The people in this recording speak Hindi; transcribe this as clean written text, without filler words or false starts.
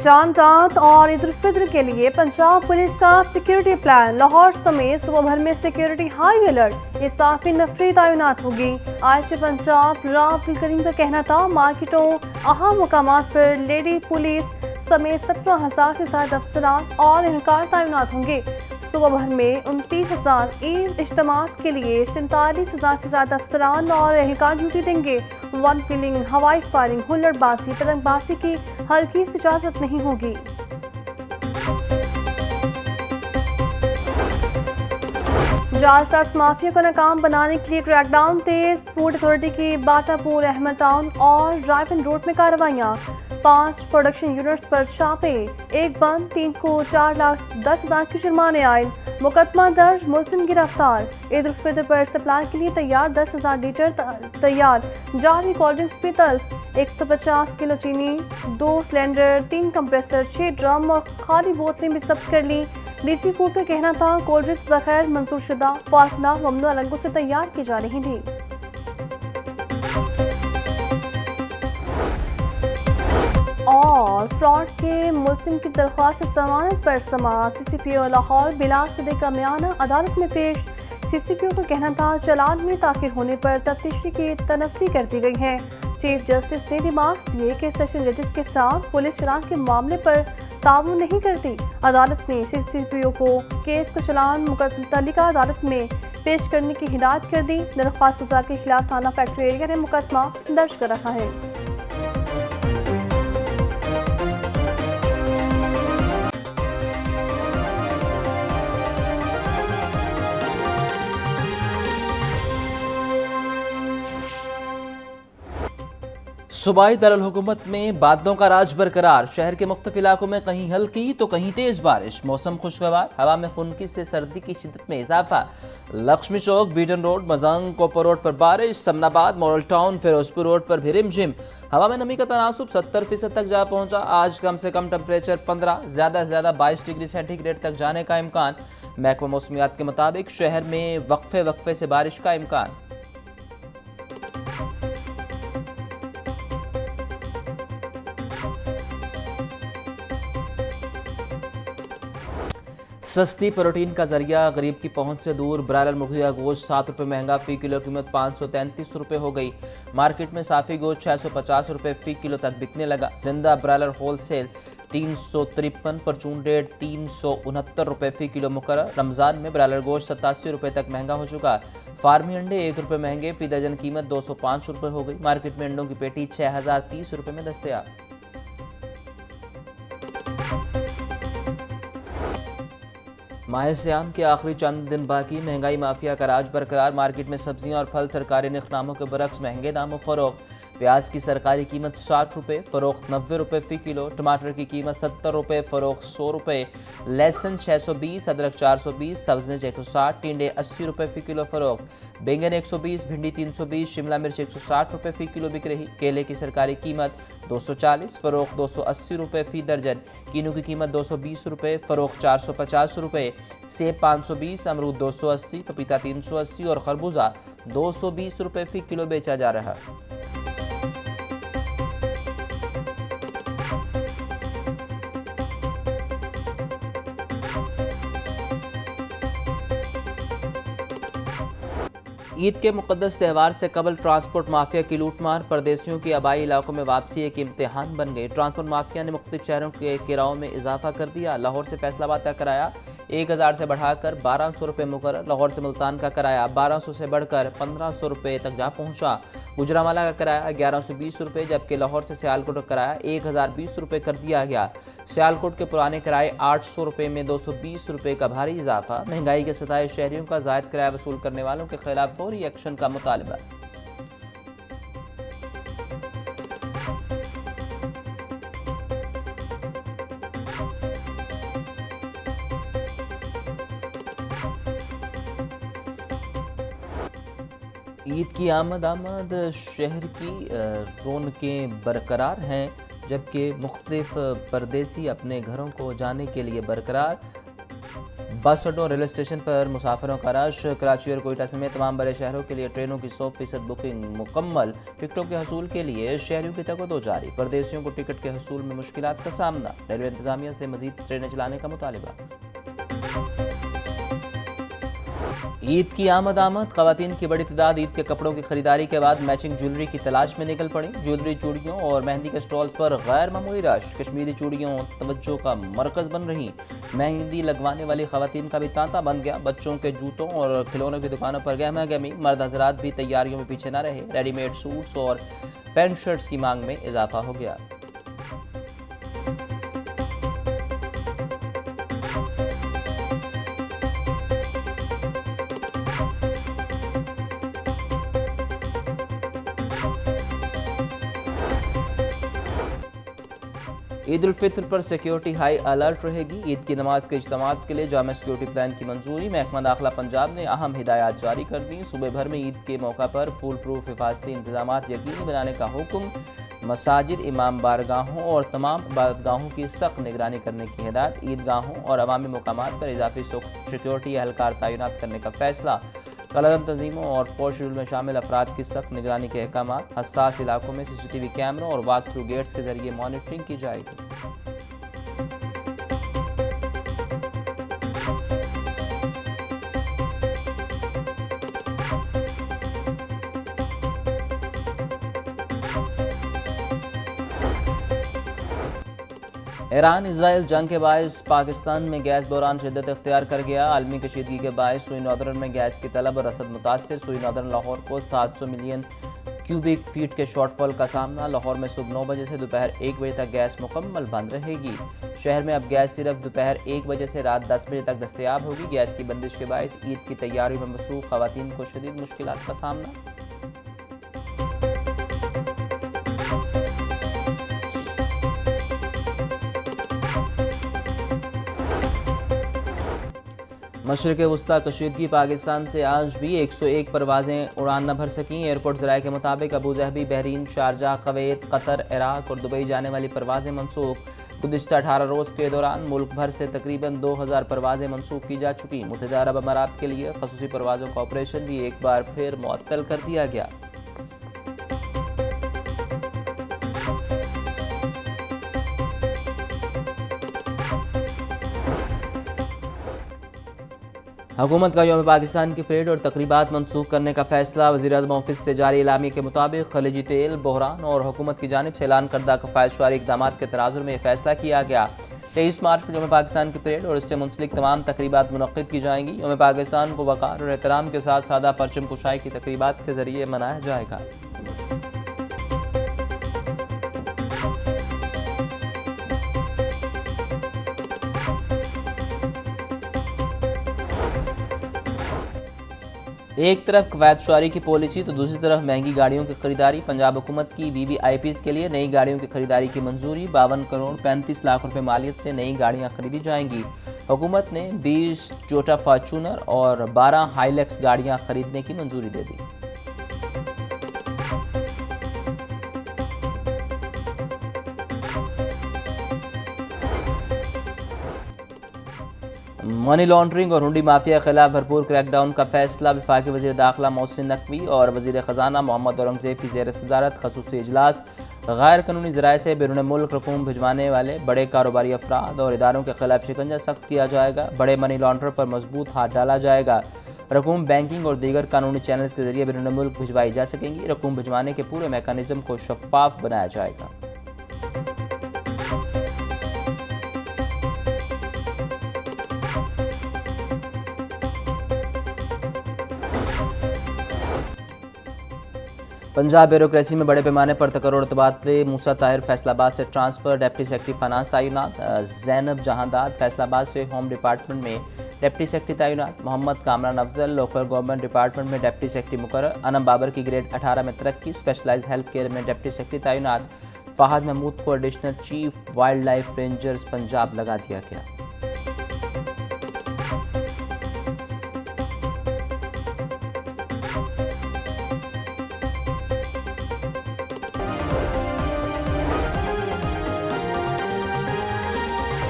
चांद रात और ईद उल फित्र के लिए पंजाब पुलिस का सिक्योरिटी प्लान। लाहौर समेत सूबा भर में सिक्योरिटी हाई अलर्ट। इसाफी नफरी तैनात होगी। आज पंजाब राव अब्दुल करीम का कहना था मार्केटों अहम मुकामात पर लेडी पुलिस समेत 17,000 से ज्यादा अफसरान और एहलकार तैनात होंगे। सूबा भर में 29,000 ईद इज्तिमात के लिए 47,000 से ज्यादा अफसरान और एहलकार ड्यूटी देंगे। वन किलिंग, हवाई फायरिंग, हुल्लड़बाजी, पतंगबाजी की हरगिज़ इजाजत नहीं होगी। जालसाज माफिया को नाकाम बनाने के लिए क्रैकडाउन तेज। फूड अथॉरिटी की बाटापुर, अहमद टाउन और रायबन रोड में कार्रवाइयाँ। 5 प्रोडक्शन यूनिट्स पर छापे। एक बंद, 3 को 4,10,000 के जुर्माने आए। मुकदमा दर्ज, मुलजिम गिरफ्तार। ईद उल फित्र पर सप्लाई के लिए तैयार 10,000 लीटर तैयार। जारी कोल्ड ड्रिंक्स भी तल्फ। 150 किलो चीनी, 2 सिलेंडर, 3 कंप्रेसर, 6 ड्रम और खाली बोतलें भी जब्त कर ली। डीजी फूड का कहना था कोल्ड ड्रिंक्स बगैर मंजूरशुदा फार्मूला ममनुआ रंगों से तैयार की जा रही थी। और फ्रॉड के मुलजिम की दरख्वास्त जमानत पर समाअत। CCPO लाहौर बिलाल सिद्दीक का बयान अदालत में पेश। CCPO का कहना था चालान में ताखिर होने पर तफ्तीशी की तनस्दी कर दी गई है। चीफ जस्टिस ने रिमार्क्स दिए कि सेशन जजेस के साथ पुलिस चालान के मामले पर ताउन नहीं करती। अदालत ने CCPO को केस को चालान मुतल्लिका अदालत में पेश करने की हिदायत कर दी। दरख्वास्त गुजार के खिलाफ थाना फैक्ट्री एरिया ने मुकदमा दर्ज कर रखा है। सूबाई दारुल हुकूमत में बादलों का राज बरकरार। शहर के मुख्तलिफ इलाकों में कहीं हल्की तो कहीं तेज बारिश। मौसम खुशगवार, हवा में खुनकी से सर्दी की शिद्दत में इजाफा। लक्ष्मी चौक, बीडन रोड, मजंग, कोपर रोड पर बारिश। Samanabad, model town, Ferozepur road पर भी रिमझिम। हवा में नमी का तनासुब 70% तक जा पहुंचा। आज कम से कम टेम्परेचर 15, ज़्यादा से ज़्यादा 22 डिग्री सेंटीग्रेड तक जाने का इम्कान। महकमा मौसमियात के मुताबिक शहर में वक्फे से बारिश का इम्कान। सस्ती प्रोटीन का जरिया गरीब की पहुंच से दूर। ब्रायलर मुर्गिया गोश्त 7 रुपये महंगा, फी किलो कीमत 533 रुपये हो गई। मार्केट में साफ़ी गोश्त 650 रुपये फी किलो तक बिकने लगा। जिंदा ब्रायलर होलसेल 353, परचून रेट 369 रुपये फी किलो मुकर्रर। रमज़ान में ब्रायलर गोश्त 87 रुपये तक महंगा हो चुका। फार्मी अंडे 1 रुपये महंगे, फी दर्जन कीमत 205 रुपये हो गई। मार्केट में अंडों की पेटी 6,030 रुपये में दस्तयाब। माह सियाम के आखिरी चंद दिन बाकी। महंगाई माफिया का राज बरकरार। मार्केट में सब्जियां और फल सरकारी निखनामों के बरक्स महंगे दामों फरोख्त। प्याज की सरकारी कीमत 60 रुपये, फरोख्त 90 रुपये फ़ी किलो। टमाटर की कीमत 70 रुपये, फरोख्त 100 रुपये। लहसुन 620, अदरक 420, सब्ज मिर्च 160, टिंडे 80 रुपये फ़ी किलो फरोख्त। बैंगन 120, भिंडी 320, शिमला मिर्च 160 रुपये फ़ी किलो बिक रही। केले की सरकारी कीमत 240, फरोख्त 280 रुपये फ़ी दर्जन। कीनू की कीमत 220 रुपये, फरोख्त 450 रुपये। सेब 520, अमरूद 280, पपीता 380 और खरबूजा 220 रुपये फ़ी किलो बेचा जा रहा। ईद के मुक़द्दस त्यौहार से कबल ट्रांसपोर्ट माफिया की लूटमार। परदेशियों की आबाई इलाकों में वापसी एक इम्तिहान बन गई। ट्रांसपोर्ट माफिया ने मुख्तलिफ शहरों के किरायों में इजाफा कर दिया। लाहौर से फैसलाबाद का किराया 1,000 से बढ़ाकर 1,200 रुपये मुकर्रर। लाहौर से मुल्तान का किराया 1,200 से बढ़कर 1,500 रुपये तक जा पहुंचा। गुजरांवाला का किराया 1,120 रुपये, जबकि लाहौर से सियालकोट का किराया 1,020 रुपये कर दिया गया। सियालकोट के पुराने किराए 800 रुपये में 220 रुपये का भारी इजाफा। महंगाई के सताए शहरियों का जायद किराया वसूल करने वालों के खिलाफ फौरी एक्शन का मुतालबा। ईद की आमद शहर की रौनकें बरकरार हैं, जबकि मुख्तलिफ परदेसी अपने घरों को जाने के लिए बरकरार। बस अड्डों रेलवे स्टेशन पर मुसाफिरों का रश। कराची और कोयटा समेत तमाम बड़े शहरों के लिए ट्रेनों की 100% बुकिंग मुकम्मल। टिकटों के हसूल के लिए शहरियों की तकदो जारी। परदेशियों को टिकट के हसूल में मुश्किलात का सामना। रेलवे इंतजामिया से मजीद ट्रेनें चलाने का मुतालिबा। ईद की आमद खवातीन की बड़ी तादाद ईद के कपड़ों की खरीदारी के बाद मैचिंग ज्वेलरी की तलाश में निकल पड़ी। ज्वेलरी, चूड़ियों और मेहंदी के स्टॉल्स पर गैर मामूली रश। कश्मीरी चूड़ियों तवज्जो का मरकज बन रही। मेहंदी लगवाने वाली खवातीन का भी तांता बन गया। बच्चों के जूतों और खिलौनों की दुकानों पर गहमा गहमी। मर्द हजरात भी तैयारियों में पीछे न रहे। रेडीमेड सूट्स और पैंट शर्ट्स की मांग में इजाफा हो गया। ईद उल फित्र पर सिक्योरिटी हाई अलर्ट रहेगी। ईद की नमाज के इज्तिमात के लिए जामा सिक्योरिटी प्लान की मंजूरी। महकमा दाखिला पंजाब ने अहम हिदायत जारी कर दी। सूबे भर में ईद के मौका पर फुल प्रूफ हिफाजती इंतजाम यकीनी बनाने का हुक्म। मसाजिद, इमाम बारगाहों और तमाम इबादतगाहों की सख्त निगरानी करने की हिदायत। ईदगाहों और अवामी मुकामात पर इजाफी सिक्योरिटी एहलकार तैनात करने का फैसला। कलम तंजीमों और फोर्स शेड्यूल में शामिल अफराद की सख्त निगरानी के अहकाम। हसास इलाकों में CCTV कैमरों और वॉक थ्रू गेट्स के जरिए मॉनिटरिंग की जाएगी। ईरान इसराइल जंग के बायस पाकिस्तान में गैस बहरान शिद्दत इख्तियार कर गया। आलमी कशीदगी के बायस सुई नॉर्दर्न में गैस की तलब और रसद मुतासर। सुई नॉर्दर्न लाहौर को 700 मिलियन क्यूबिक फीट के शॉर्टफॉल का सामना। लाहौर में सुबह 9 बजे से दोपहर 1 बजे तक गैस मुकम्मल बंद रहेगी। शहर में अब गैस सिर्फ दोपहर 1 बजे से रात 10 बजे तक दस्तयाब होगी। गैस की बंदिश के बायस ईद की तैयारी में मसरूफ खवातीन को शदीद मुश्किलात का सामना। मशरक़ वस्ता कशीदगी पाकिस्तान से आज भी 101 परवाज़ें उड़ान न भर सकीं। एयरपोर्ट ज़राए के मुताबिक Abu Dhabi, Bahrain, Sharjah, Kuwait, Qatar, Iraq और दुबई जाने वाली परवाज़ें मनसूख। गुज़िश्ता 18 रोज़ के दौरान मुल्क भर से तकरीबन 2000 परवाज़ें मनसूख की जा चुकी। मुत्तहिदा अरब अमारात के लिए खसूसी परवाज़ों का ऑपरेशन भी एक बार फिर मुअत्तल कर दिया गया। हुकूमत का यौम पाकिस्तान की परेड और तकरीबात मनसूख करने का फैसला। वज़ीर-ए-आज़म ऑफिस से जारी इलामी के मुताबिक खलीजी तेल बहरान और हुकूमत की जानिब से ऐलान करदा कफ़ायतशुमारी इक़दाम के तनाजुर में यह फैसला किया गया। 23 मार्च को यौम पाकिस्तान की परेड और इससे मुंसलिक तमाम तकरीबात मुनक़्क़िद की जाएंगी। यौम पाकिस्तान को वक़ार और एहतराम के साथ सादा परचम कुशाई की तकरीबात के ज़रिए मनाया जाएगा। एक तरफ कफ़ायतशुमारी की पॉलिसी तो दूसरी तरफ महंगी गाड़ियों की खरीदारी। पंजाब हुकूमत की VVIPs के लिए नई गाड़ियों की खरीदारी की मंजूरी। 52 करोड़ 35 लाख रुपए मालियत से नई गाड़ियां खरीदी जाएंगी। हुकूमत ने 20 टोयोटा फॉर्च्यूनर और 12 हाइलक्स गाड़ियां खरीदने की मंजूरी दे दी। मनी लॉन्ड्रिंग और हुंडी माफिया के खिलाफ भरपूर क्रैकडाउन का फैसला। वफाकी वज़ीर दाखिला मोहसिन नकवी और वज़ीर ख़जाना मोहम्मद औरंगज़ेब की ज़ेर सदारत ख़ुसूसी इजलास। गैर कानूनी ज़राए से बैरून मुल्क रकूम भिजवाने वाले बड़े कारोबारी अफराद और इदारों के खिलाफ शिकंजा सख्त किया जाएगा। बड़े मनी लॉन्ड्रर पर मजबूत हाथ डाला जाएगा। रकूम बैंकिंग और दीगर कानूनी चैनल्स के जरिए बैरून मुल्क भिजवाई जा सकेंगी। रकूम भिजवाने के पूरे मैकेनिज्म को शफाफ बनाया जाएगा। पंजाब ब्यूरोक्रेसी में बड़े पैमाने पर तकर्रुर तबादले। मूसा ताहिर फैसलाबाद से ट्रांसफ़र। डिप्टी सेक्रेटरी फाइनेंस तैनात। ज़ैनब जहांदाद फैसलाबाद से होम डिपार्टमेंट में डिप्टी सेक्रेटरी तैनात। Mohammad Kamran Afzal local government department में डिप्टी सेक्रेटरी मुकर्रर। अनम बाबर की ग्रेड 18 में तरक्की। स्पेशलाइज हेल्थ केयर में डिप्टी सेक्रेटरी तैनात। फ़हाद महमूद को additional chief wildlife rangers Punjab लगा दिया गया।